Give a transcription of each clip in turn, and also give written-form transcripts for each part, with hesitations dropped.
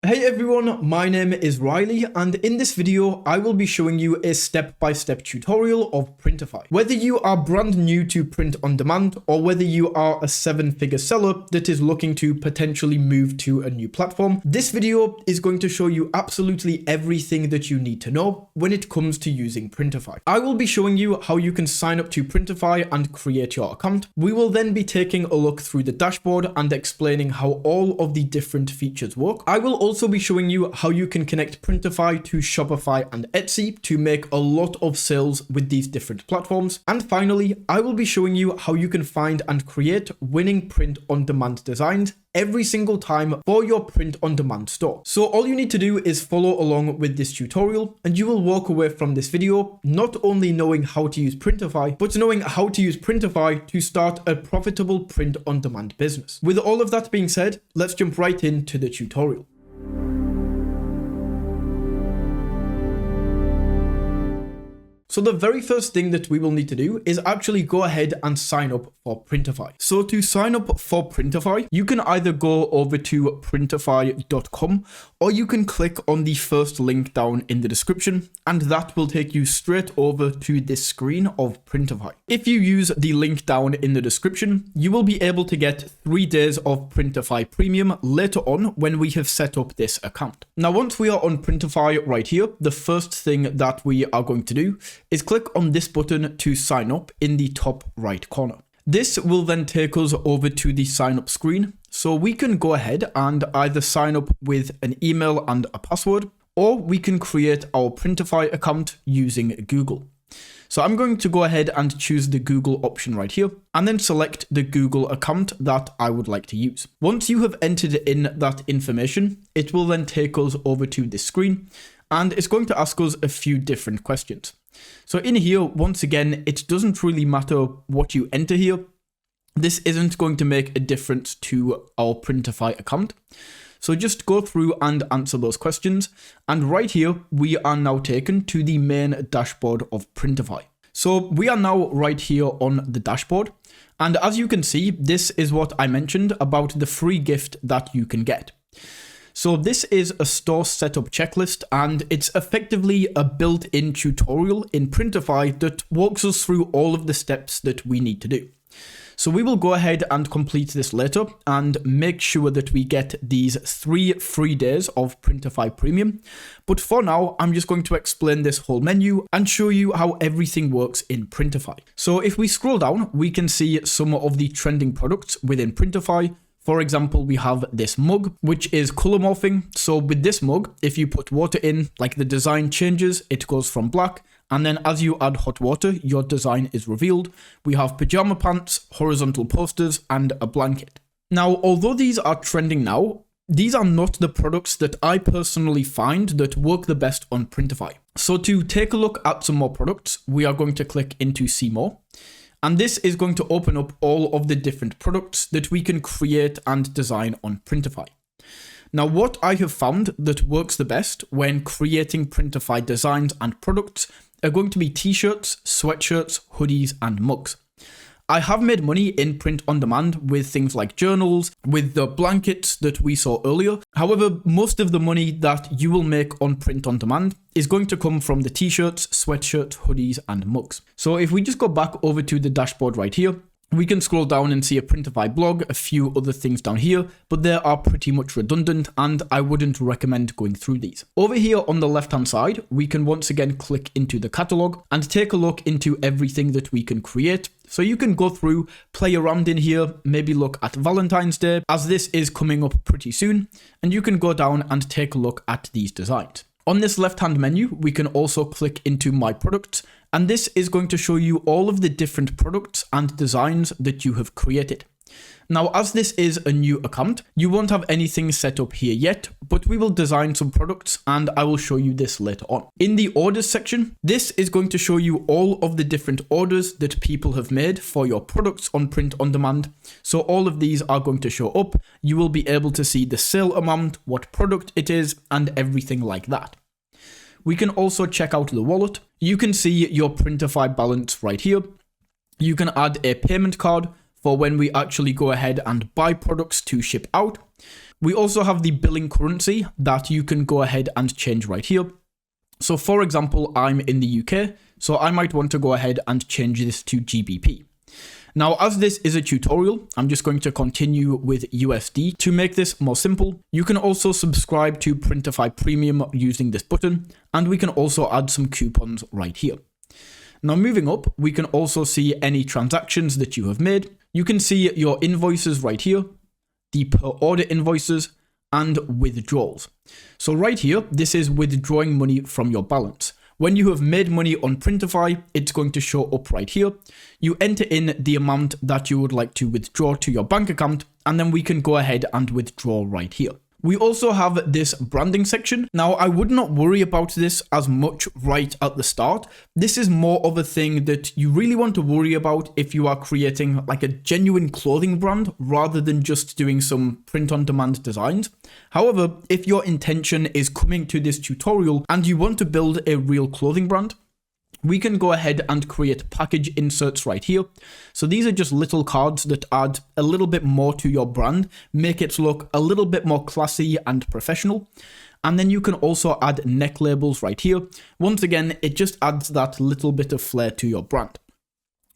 Hey everyone, my name is Riley, and in this video I will be showing you a step-by-step tutorial of Printify. Whether you are brand new to print on demand or whether you are a 7-figure seller that is looking to potentially move to a new platform, this video is going to show you absolutely everything that you need to know when it comes to using Printify. I will be showing you how you can sign up to Printify and create your account. We will then be taking a look through the dashboard and explaining how all of the different features work. I will also be showing you how you can connect Printify to Shopify and Etsy to make a lot of sales with these different platforms. And finally, I will be showing you how you can find and create winning print on demand designs every single time for your print on demand store. So all you need to do is follow along with this tutorial and you will walk away from this video not only knowing how to use Printify, but knowing how to use Printify to start a profitable print on demand business. With all of that being said, let's jump right into the tutorial. So the very first thing that we will need to do is actually go ahead and sign up for Printify. So to sign up for Printify, you can either go over to printify.com or you can click on the first link down in the description and that will take you straight over to this screen of Printify. If you use the link down in the description, you will be able to get 3 days of Printify Premium later on when we have set up this account. Now once we are on Printify right here, the first thing that we are going to do is click on this button to sign up in the top right corner. This will then take us over to the sign up screen. So we can go ahead and either sign up with an email and a password, or we can create our Printify account using Google. So I'm going to go ahead and choose the Google option right here and then select the Google account that I would like to use. Once you have entered in that information, it will then take us over to this screen and it's going to ask us a few different questions. So in here, once again, it doesn't really matter what you enter here. This isn't going to make a difference to our Printify account. So just go through and answer those questions. And right here, we are now taken to the main dashboard of Printify. So we are now right here on the dashboard. And as you can see, this is what I mentioned about the free gift that you can get. So this is a store setup checklist and it's effectively a built-in tutorial in Printify that walks us through all of the steps that we need to do. So we will go ahead and complete this later and make sure that we get these 3 free days of Printify Premium. But for now, I'm just going to explain this whole menu and show you how everything works in Printify. So if we scroll down, we can see some of the trending products within Printify. For example, we have this mug, which is color morphing. So with this mug, if you put water in, like the design changes, it goes from black. And then as you add hot water, your design is revealed. We have pajama pants, horizontal posters, and a blanket. Now, although these are trending now, these are not the products that I personally find that work the best on Printify. So to take a look at some more products, we are going to click into See More. And this is going to open up all of the different products that we can create and design on Printify. Now, what I have found that works the best when creating Printify designs and products are going to be t-shirts, sweatshirts, hoodies, and mugs. I have made money in print on demand with things like journals, with the blankets that we saw earlier. However, most of the money that you will make on print on demand is going to come from the t-shirts, sweatshirts, hoodies, and mugs. So if we just go back over to the dashboard right here, we can scroll down and see a Printify blog, a few other things down here, but they are pretty much redundant and I wouldn't recommend going through these. Over here on the left-hand side, we can once again click into the catalog and take a look into everything that we can create. So you can go through, play around in here, maybe look at Valentine's Day, as this is coming up pretty soon, and you can go down and take a look at these designs. On this left-hand menu, we can also click into My Products, and this is going to show you all of the different products and designs that you have created. Now, as this is a new account, you won't have anything set up here yet, but we will design some products and I will show you this later on. In the orders section, this is going to show you all of the different orders that people have made for your products on print on demand. So all of these are going to show up. You will be able to see the sale amount, what product it is, and everything like that. We can also check out the wallet. You can see your Printify balance right here. You can add a payment card for when we actually go ahead and buy products to ship out. We also have the billing currency that you can go ahead and change right here. So for example, I'm in the UK, so I might want to go ahead and change this to GBP. Now, as this is a tutorial, I'm just going to continue with USD to make this more simple. You can also subscribe to Printify Premium using this button, and we can also add some coupons right here. Now, moving up, we can also see any transactions that you have made. You can see your invoices right here, the per order invoices, and withdrawals. So right here, this is withdrawing money from your balance. When you have made money on Printify, it's going to show up right here. You enter in the amount that you would like to withdraw to your bank account, and then we can go ahead and withdraw right here. We also have this branding section. Now, I would not worry about this as much right at the start. This is more of a thing that you really want to worry about if you are creating like a genuine clothing brand rather than just doing some print-on-demand designs. However, if your intention is coming to this tutorial and you want to build a real clothing brand, we can go ahead and create package inserts right here. So these are just little cards that add a little bit more to your brand, make it look a little bit more classy and professional. And then you can also add neck labels right here. Once again, it just adds that little bit of flair to your brand.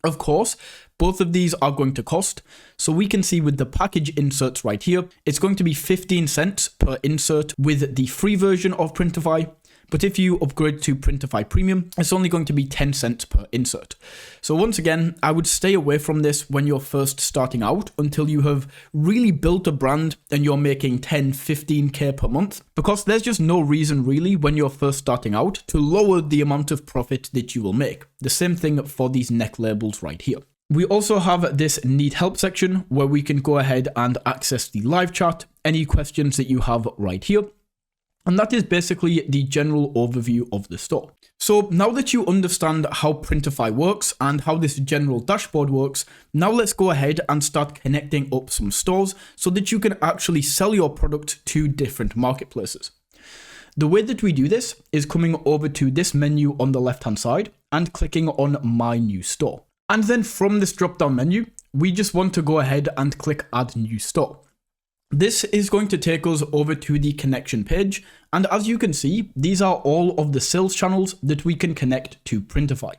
Of course, both of these are going to cost. So we can see with the package inserts right here, it's going to be 15 cents per insert with the free version of Printify. But if you upgrade to Printify Premium, it's only going to be 10 cents per insert. So once again, I would stay away from this when you're first starting out until you have really built a brand and you're making 10, 15K per month, because there's just no reason really when you're first starting out to lower the amount of profit that you will make. The same thing for these neck labels right here. We also have this need help section where we can go ahead and access the live chat, any questions that you have right here. And that is basically the general overview of the store. So now that you understand how Printify works and how this general dashboard works, now let's go ahead and start connecting up some stores so that you can actually sell your product to different marketplaces. The way that we do this is coming over to this menu on the left-hand side and clicking on My New Store. And then from this drop-down menu, we just want to go ahead and click Add New Store. This is going to take us over to the connection page, and as you can see, these are all of the sales channels that we can connect to Printify.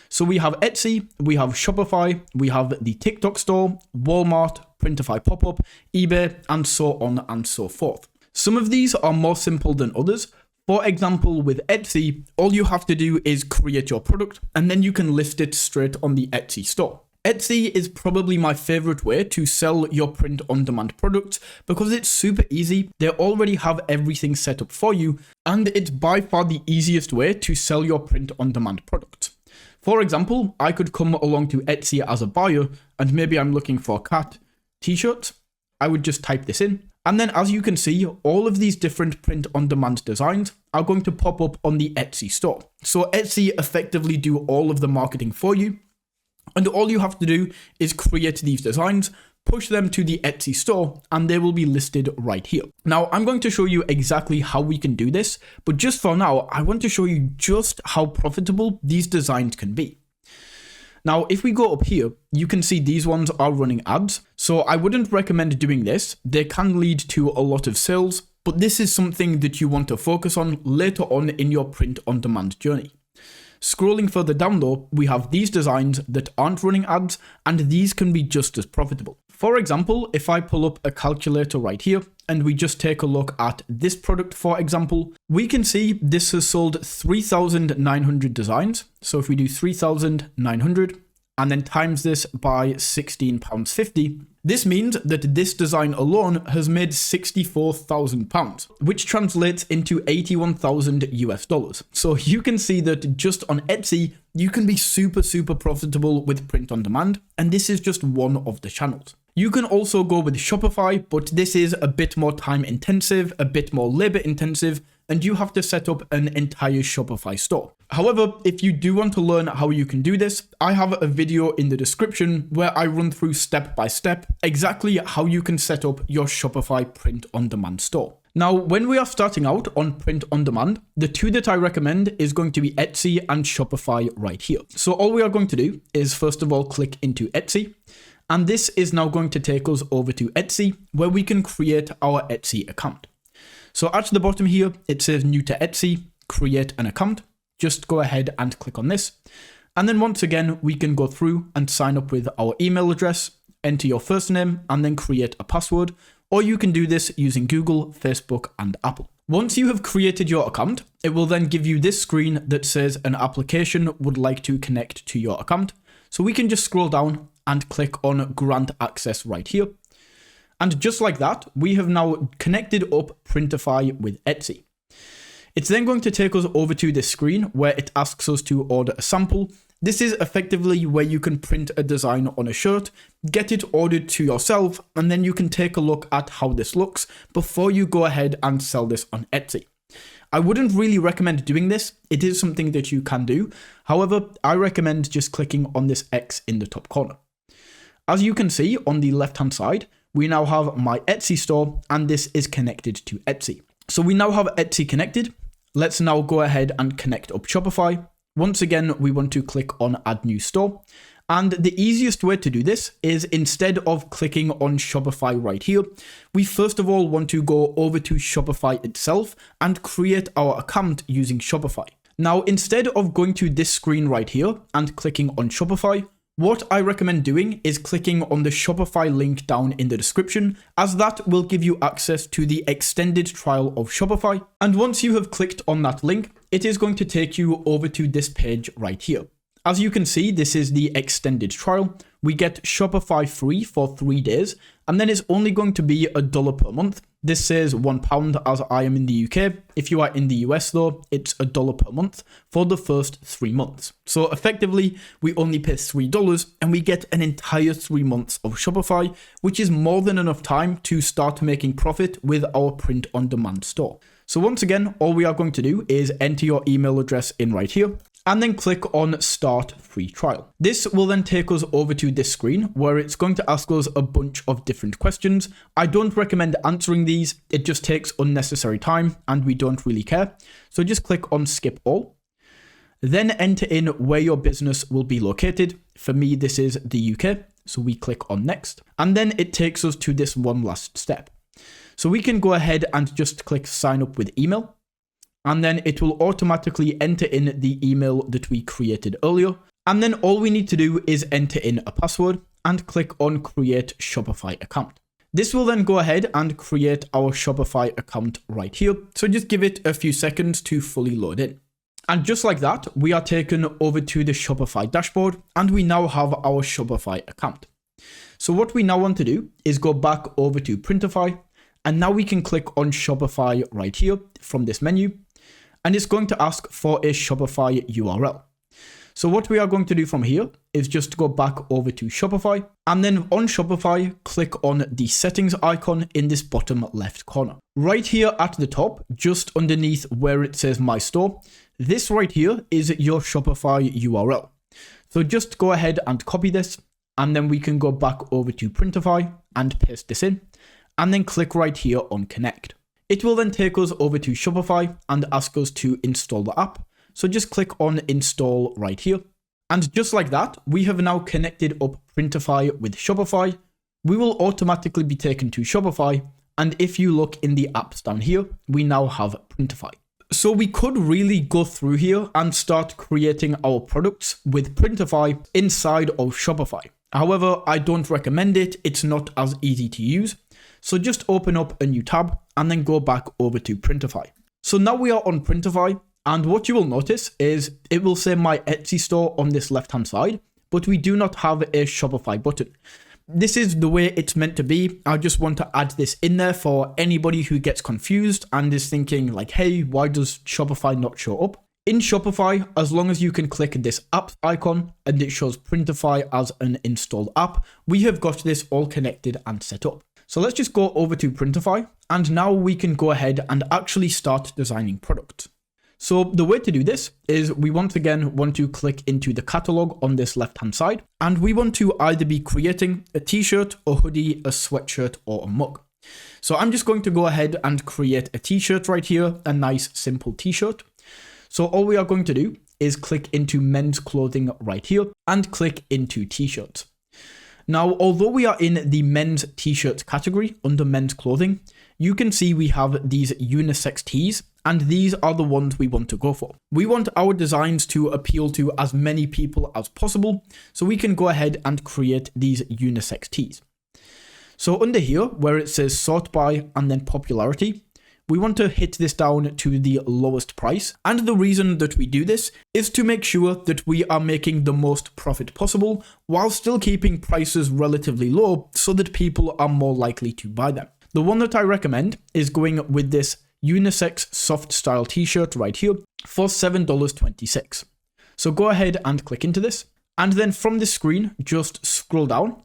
So we have Etsy, we have Shopify, we have the TikTok store, Walmart, Printify pop-up, eBay, and so on and so forth. Some of these are more simple than others. For example, with Etsy, all you have to do is create your product, and then you can list it straight on the Etsy store. Etsy is probably my favorite way to sell your print-on-demand products because it's super easy. They already have everything set up for you, and it's by far the easiest way to sell your print-on-demand products. For example, I could come along to Etsy as a buyer, and maybe I'm looking for cat t-shirts. I would just type this in. And then as you can see, all of these different print-on-demand designs are going to pop up on the Etsy store. So Etsy effectively do all of the marketing for you. And all you have to do is create these designs, push them to the Etsy store, and they will be listed right here. Now, I'm going to show you exactly how we can do this, but just for now, I want to show you just how profitable these designs can be. Now, if we go up here, you can see these ones are running ads. So I wouldn't recommend doing this. They can lead to a lot of sales, but this is something that you want to focus on later on in your print-on-demand journey. Scrolling further down though, we have these designs that aren't running ads, and these can be just as profitable. For example, if I pull up a calculator right here, and we just take a look at this product, for example, we can see this has sold 3,900 designs. So if we do 3,900 and then times this by £16.50, this means that this design alone has made £64,000, which translates into 81,000 US dollars. So you can see that just on Etsy, you can be super profitable with print on demand, and this is just one of the channels. You can also go with Shopify, but this is a bit more time intensive, a bit more labor intensive, and you have to set up an entire Shopify store. However, if you do want to learn how you can do this, I have a video in the description where I run through step by step exactly how you can set up your Shopify print on demand store. Now, when we are starting out on print on demand, the two that I recommend is going to be Etsy and Shopify right here. So all we are going to do is first of all click into Etsy. And this is now going to take us over to Etsy, where we can create our Etsy account. So at the bottom here, it says new to Etsy, create an account. Just go ahead and click on this. And then once again, we can go through and sign up with our email address, enter your first name, and then create a password. Or you can do this using Google, Facebook, and Apple. Once you have created your account, it will then give you this screen that says an application would like to connect to your account. So we can just scroll down and click on grant access right here. And just like that, we have now connected up Printify with Etsy. It's then going to take us over to this screen where it asks us to order a sample. This is effectively where you can print a design on a shirt, get it ordered to yourself, and then you can take a look at how this looks before you go ahead and sell this on Etsy. I wouldn't really recommend doing this. It is something that you can do. However, I recommend just clicking on this X in the top corner. As you can see on the left-hand side, we now have my Etsy store, and this is connected to Etsy. So we now have Etsy connected. Let's now go ahead and connect up Shopify. Once again, we want to click on add new store. And the easiest way to do this is instead of clicking on Shopify right here, we first of all want to go over to Shopify itself and create our account using Shopify. Now, instead of going to this screen right here and clicking on Shopify, what I recommend doing is clicking on the Shopify link down in the description, as that will give you access to the extended trial of Shopify. And once you have clicked on that link, it is going to take you over to this page right here. As you can see, this is the extended trial. We get Shopify free for 3 days, and then it's only going to be $1 per month. This says £1 as I am in the UK. If you are in the US though, it's $1 per month for the first 3 months. So effectively, we only pay $3 and we get an entire 3 months of Shopify, which is more than enough time to start making profit with our print-on-demand store. So once again, all we are going to do is enter your email address in right here, and then click on Start Free Trial. This will then take us over to this screen where it's going to ask us a bunch of different questions. I don't recommend answering these. It just takes unnecessary time and we don't really care. So just click on Skip All. Then enter in where your business will be located. For me, this is the UK. So we click on Next. And then it takes us to this one last step. So we can go ahead and just click Sign Up with Email. And then it will automatically enter in the email that we created earlier. And then all we need to do is enter in a password and click on Create Shopify Account. This will then go ahead and create our Shopify account right here. So just give it a few seconds to fully load in. And just like that, we are taken over to the Shopify dashboard and we now have our Shopify account. So what we now want to do is go back over to Printify, and now we can click on Shopify right here from this menu. And it's going to ask for a Shopify URL. So what we are going to do from here is just go back over to Shopify, and then on Shopify, click on the settings icon in this bottom left corner. Right here at the top, just underneath where it says My Store, this right here is your Shopify URL. So just go ahead and copy this, and then we can go back over to Printify and paste this in, and then click right here on Connect. It will then take us over to Shopify and ask us to install the app. So just click on Install right here. And just like that, we have now connected up Printify with Shopify. We will automatically be taken to Shopify. And if you look in the apps down here, we now have Printify. So we could really go through here and start creating our products with Printify inside of Shopify. However, I don't recommend it. It's not as easy to use. So just open up a new tab and then go back over to Printify. So now we are on Printify, and what you will notice is it will say My Etsy store on this left-hand side, but we do not have a Shopify button. This is the way it's meant to be. I just want to add this in there for anybody who gets confused and is thinking like, hey, why does Shopify not show up? In Shopify, as long as you can click this app icon and it shows Printify as an installed app, we have got this all connected and set up. So let's just go over to Printify, and now we can go ahead and actually start designing products. So the way to do this is we once again want to click into the catalog on this left-hand side, and we want to either be creating a t-shirt, a hoodie, a sweatshirt, or a mug. So I'm just going to go ahead and create a t-shirt right here, a nice simple t-shirt. So all we are going to do is click into men's clothing right here and click into t-shirts. Now, although we are in the men's t-shirts category under men's clothing, you can see we have these unisex tees, and these are the ones we want to go for. We want our designs to appeal to as many people as possible, so we can go ahead and create these unisex tees. So under here, where it says sort by and then popularity, we want to hit this down to the lowest price. And the reason that we do this is to make sure that we are making the most profit possible while still keeping prices relatively low so that people are more likely to buy them. The one that I recommend is going with this unisex soft style t-shirt right here for $7.26. So go ahead and click into this. And then from this screen, just scroll down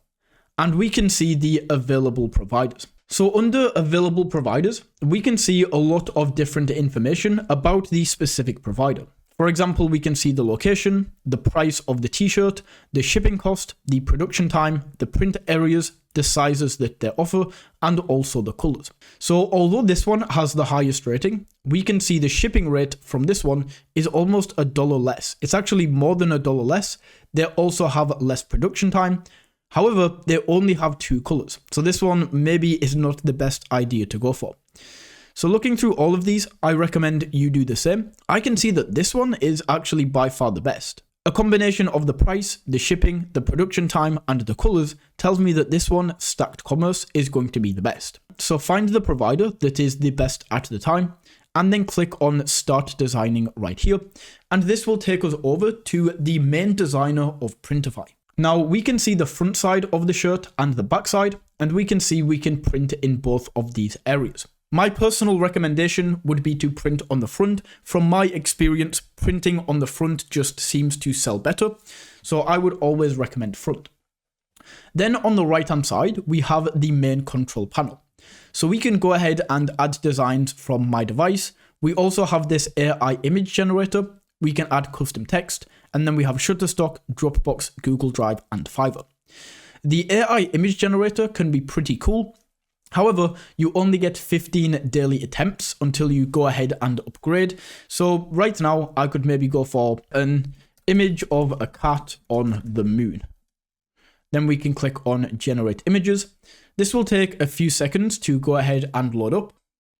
and we can see the available providers. So under available providers, we can see a lot of different information about the specific provider. For example, we can see the location, the price of the t-shirt, the shipping cost, the production time, the print areas, the sizes that they offer, and also the colors. So although this one has the highest rating, we can see the shipping rate from this one is almost $1 less. It's actually more than $1 less. They also have less production time. However, they only have 2 colors. So this one maybe is not the best idea to go for. So looking through all of these, I recommend you do the same. I can see that this one is actually by far the best. A combination of the price, the shipping, the production time, and the colors tells me that this one, Stacked Commerce, is going to be the best. So find the provider that is the best at the time, and then click on Start Designing right here. And this will take us over to the main designer of Printify. Now we can see the front side of the shirt and the back side, and we can see we can print in both of these areas. My personal recommendation would be to print on the front. From my experience, printing on the front just seems to sell better, so I would always recommend front. Then on the right hand side, we have the main control panel. So we can go ahead and add designs from my device. We also have this AI image generator. We can add custom text, and then we have Shutterstock, Dropbox, Google Drive, and Fiverr. The AI image generator can be pretty cool. However, you only get 15 daily attempts until you go ahead and upgrade. So right now, I could maybe go for an image of a cat on the moon. Then we can click on Generate Images. This will take a few seconds to go ahead and load up.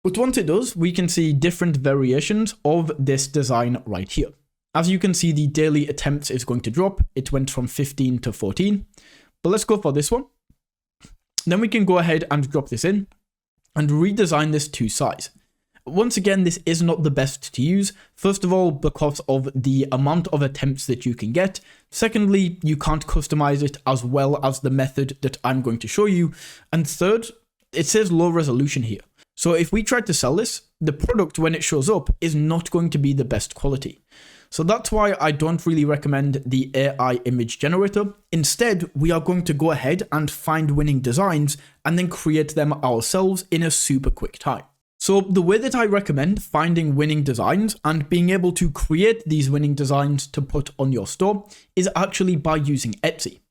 But once it does, we can see different variations of this design right here. As you can see, the daily attempts is going to drop. It went from 15 to 14. But let's go for this one. Then we can go ahead and drop this in and redesign this to size. Once again, this is not the best to use. First of all, because of the amount of attempts that you can get. Secondly, you can't customize it as well as the method that I'm going to show you. And third, it says low resolution here. So if we try to sell this, the product when it shows up is not going to be the best quality. So that's why I don't really recommend the AI image generator. Instead, we are going to go ahead and find winning designs and then create them ourselves in a super quick time. So the way that I recommend finding winning designs and being able to create these winning designs to put on your store is actually by using Etsy.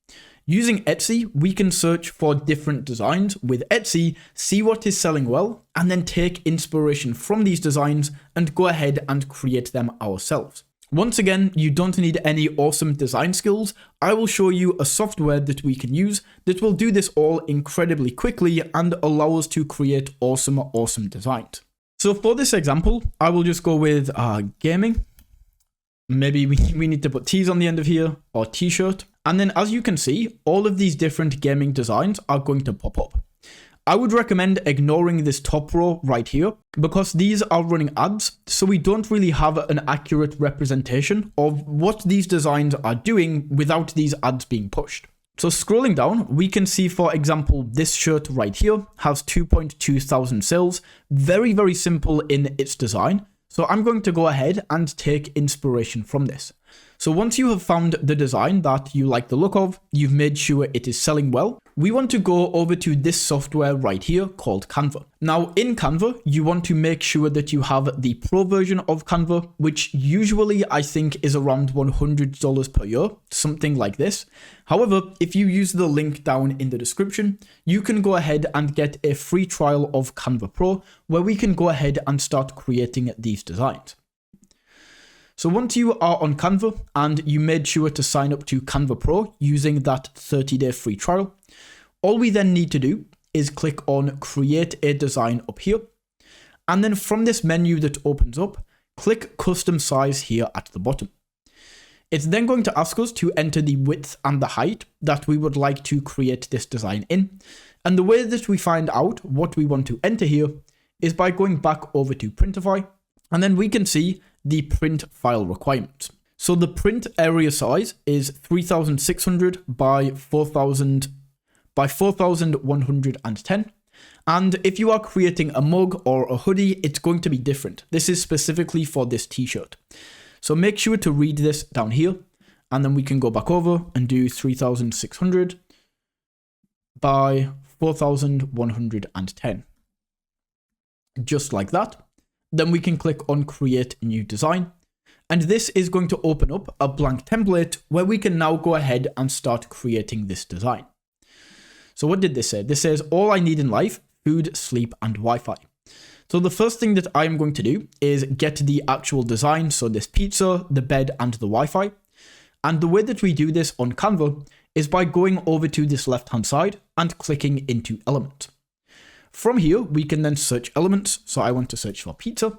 Using Etsy, we can search for different designs with Etsy, see what is selling well, and then take inspiration from these designs and go ahead and create them ourselves. Once again, you don't need any awesome design skills. I will show you a software that we can use that will do this all incredibly quickly and allow us to create awesome designs. So for this example, I will just go with gaming. Maybe we need to put T's on the end of here, or t-shirt. And then as you can see, all of these different gaming designs are going to pop up. I would recommend ignoring this top row right here because these are running ads, so we don't really have an accurate representation of what these designs are doing without these ads being pushed. So scrolling down, we can see, for example, this shirt right here has 2.2 thousand sales. Very simple in its design. So I'm going to go ahead and take inspiration from this. So once you have found the design that you like the look of, you've made sure it is selling well, we want to go over to this software right here called Canva. Now in Canva, you want to make sure that you have the pro version of Canva, which usually I think is around $100 per year, something like this. However, if you use the link down in the description, you can go ahead and get a free trial of Canva Pro, where we can go ahead and start creating these designs. So once you are on Canva and you made sure to sign up to Canva Pro using that 30-day free trial, all we then need to do is click on Create a Design up here. And then from this menu that opens up, click Custom Size here at the bottom. It's then going to ask us to enter the width and the height that we would like to create this design in. And the way that we find out what we want to enter here is by going back over to Printify, and then we can see the print file requirements. So the print area size is 3600 by 4110. And if you are creating a mug or a hoodie, it's going to be different. This is specifically for this t-shirt. So make sure to read this down here, and then we can go back over and do 3600 by 4110. Just like that. Then we can click on Create New Design. And this is going to open up a blank template where we can now go ahead and start creating this design. So what did this say? This says, all I need in life, food, sleep, and Wi-Fi. So the first thing that I'm going to do is get the actual design. So this pizza, the bed, and the Wi-Fi. And the way that we do this on Canva is by going over to this left-hand side and clicking into Element. From here, we can then search elements. So I want to search for pizza.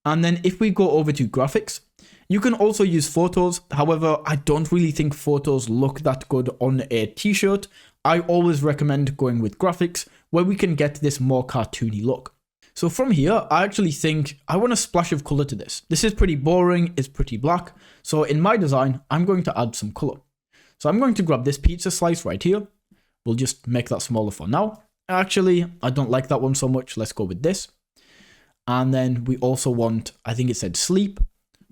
And then if we go over to graphics, you can also use photos. However, I don't really think photos look that good on a t-shirt. I always recommend going with graphics where we can get this more cartoony look. So from here, I actually think I want a splash of color to this. This is pretty boring, it's pretty black. So in my design, I'm going to add some color. So I'm going to grab this pizza slice right here. We'll just make that smaller for now. Actually, I don't like that one so much. Let's go with this. And then we also want, I think it said sleep.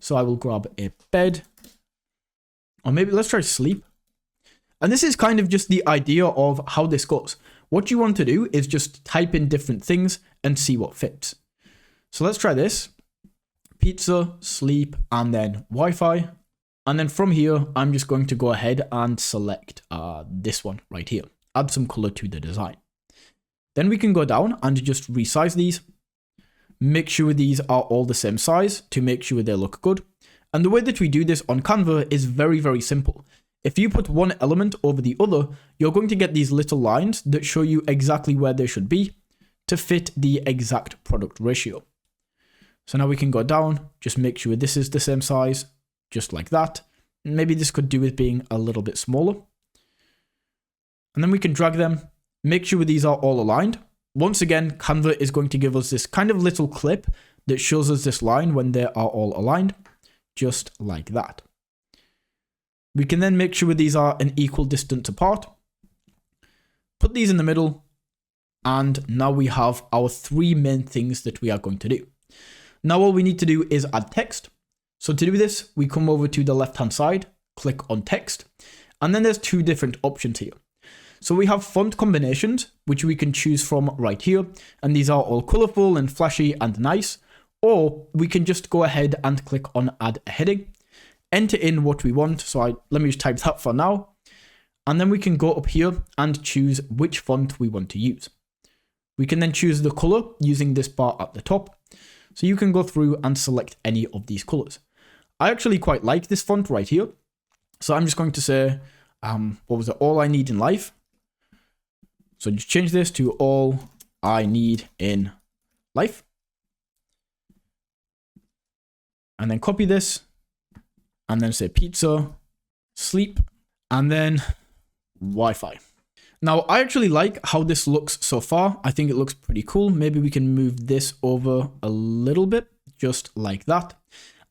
So I will grab a bed. Or maybe let's try sleep. And this is kind of just the idea of how this goes. What you want to do is just type in different things and see what fits. So let's try this. Pizza, sleep, and then Wi-Fi. And then from here, I'm just going to go ahead and select this one right here. Add some color to the design. Then we can go down and just resize these. Make sure these are all the same size to make sure they look good. And the way that we do this on Canva is very, very simple. If you put one element over the other, you're going to get these little lines that show you exactly where they should be to fit the exact product ratio. So now we can go down, just make sure this is the same size, just like that. Maybe this could do with being a little bit smaller. And then we can drag them, make sure these are all aligned. Once again, Canva is going to give us this kind of little clip that shows us this line when they are all aligned, just like that. We can then make sure these are an equal distance apart. Put these in the middle. And now we have our three main things that we are going to do. Now all we need to do is add text. So to do this, we come over to the left-hand side, click on text. And then there's two different options here. So we have font combinations, which we can choose from right here. And these are all colorful and flashy and nice. Or we can just go ahead and click on add a heading. Enter in what we want. So let me just type that for now. And then we can go up here and choose which font we want to use. We can then choose the color using this bar at the top. So you can go through and select any of these colors. I actually quite like this font right here. So I'm just going to say, what was it? All I need in life. So just change this to all I need in life. And then copy this. And then say pizza, sleep, and then Wi-Fi. Now, I actually like how this looks so far. I think it looks pretty cool. Maybe we can move this over a little bit, just like that.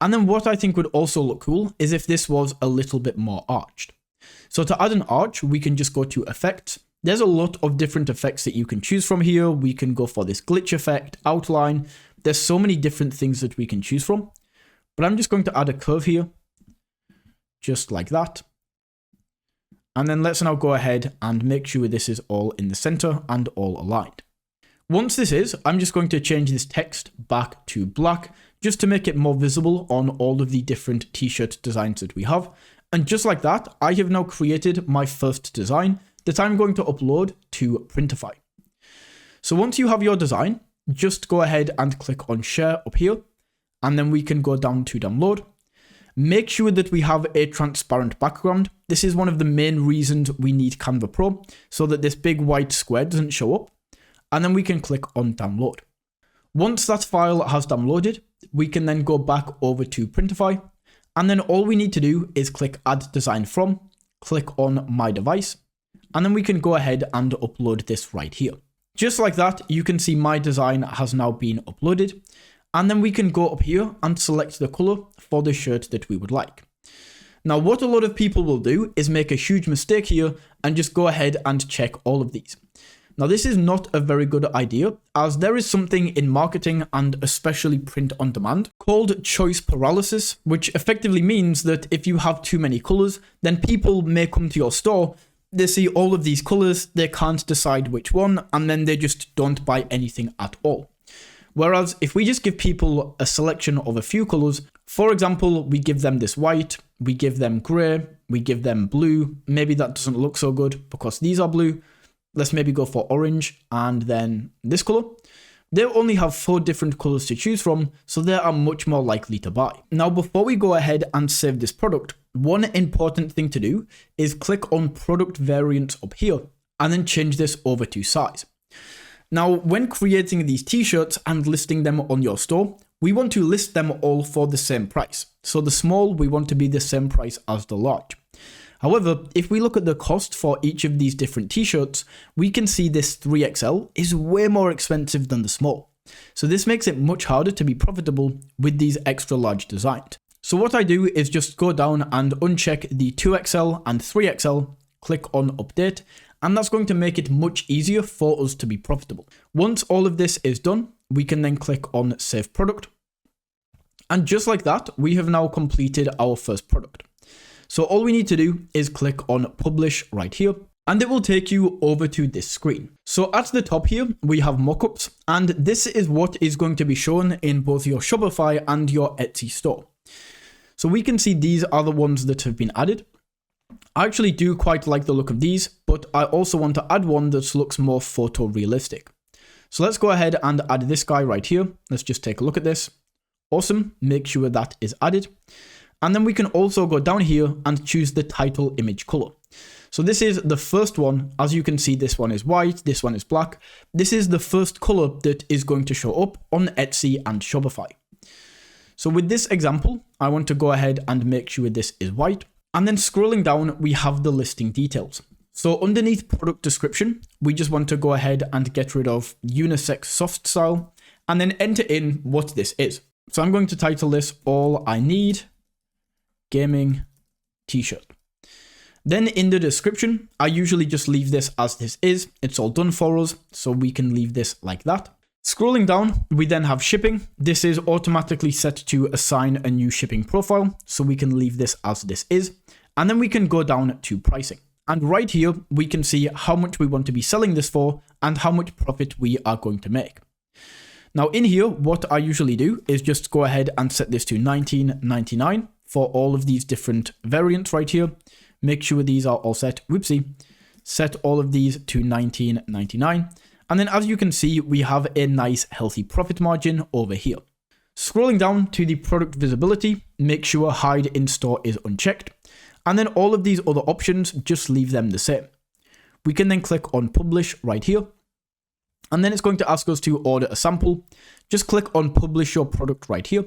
And then what I think would also look cool is if this was a little bit more arched. So to add an arch, we can just go to effects. There's a lot of different effects that you can choose from here. We can go for this glitch effect, outline. There's so many different things that we can choose from. But I'm just going to add a curve here. Just like that. And then let's now go ahead and make sure this is all in the center and all aligned. Once this is, I'm just going to change this text back to black just to make it more visible on all of the different t-shirt designs that we have. And just like that, I have now created my first design that I'm going to upload to Printify. So once you have your design, just go ahead and click on share up here. And then we can go down to download. Make sure that we have a transparent background. This is one of the main reasons we need Canva Pro, so that this big white square doesn't show up. And then we can click on download. Once that file has downloaded, we can then go back over to Printify. And then all we need to do is click add design from, click on my device, and then we can go ahead and upload this right here. Just like that, you can see my design has now been uploaded. And then we can go up here and select the color for the shirt that we would like. Now, what a lot of people will do is make a huge mistake here and just go ahead and check all of these. Now, this is not a very good idea, as there is something in marketing and especially print on demand called choice paralysis, which effectively means that if you have too many colors, then people may come to your store, they see all of these colors, they can't decide which one, and then they just don't buy anything at all. Whereas if we just give people a selection of a few colors, for example, we give them this white, we give them gray, we give them blue, maybe that doesn't look so good because these are blue. Let's maybe go for orange and then this color. They'll only have 4 different colors to choose from, so they are much more likely to buy. Now, before we go ahead and save this product, one important thing to do is click on product variants up here and then change this over to size. Now, when creating these t-shirts and listing them on your store, we want to list them all for the same price. So the small, we want to be the same price as the large. However, if we look at the cost for each of these different t-shirts, we can see this 3XL is way more expensive than the small. So this makes it much harder to be profitable with these extra large designs. So what I do is just go down and uncheck the 2XL and 3XL, click on update, and that's going to make it much easier for us to be profitable. Once all of this is done, we can then click on save product. And just like that, we have now completed our first product. So all we need to do is click on publish right here, and it will take you over to this screen. So at the top here, we have mockups, and this is what is going to be shown in both your Shopify and your Etsy store. So we can see these are the ones that have been added. I actually do quite like the look of these, but I also want to add one that looks more photorealistic. So let's go ahead and add this guy right here. Let's just take a look at this. Awesome, make sure that is added. And then we can also go down here and choose the title image color. So this is the first one. As you can see, this one is white, this one is black. This is the first color that is going to show up on Etsy and Shopify. So with this example, I want to go ahead and make sure this is white. And then scrolling down, we have the listing details. So underneath product description, we just want to go ahead and get rid of unisex soft style and then enter in what this is. So I'm going to title this All I Need Gaming T-shirt. Then in the description, I usually just leave this as this is. It's all done for us, so we can leave this like that. Scrolling down, we then have shipping. This is automatically set to assign a new shipping profile, so we can leave this as this is. And then we can go down to pricing. And right here, we can see how much we want to be selling this for and how much profit we are going to make. Now in here, what I usually do is just go ahead and set this to $19.99 for all of these different variants right here. Make sure these are all set. Whoopsie. Set all of these to $19.99. And then as you can see, we have a nice healthy profit margin over here. Scrolling down to the product visibility, make sure hide in store is unchecked. And then all of these other options, just leave them the same. We can then click on publish right here. And then it's going to ask us to order a sample. Just click on publish your product right here.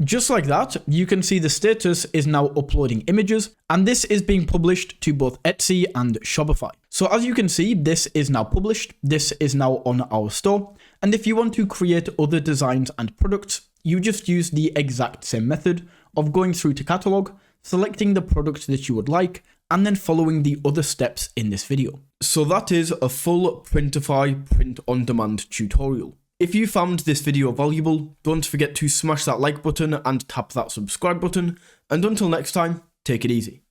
Just like that, you can see the status is now uploading images, and this is being published to both Etsy and Shopify. So as you can see, this is now published, this is now on our store, and if you want to create other designs and products, you just use the exact same method of going through to catalog, selecting the product that you would like, and then following the other steps in this video. So that is a full Printify print-on-demand tutorial. If you found this video valuable, don't forget to smash that like button and tap that subscribe button, and until next time, take it easy.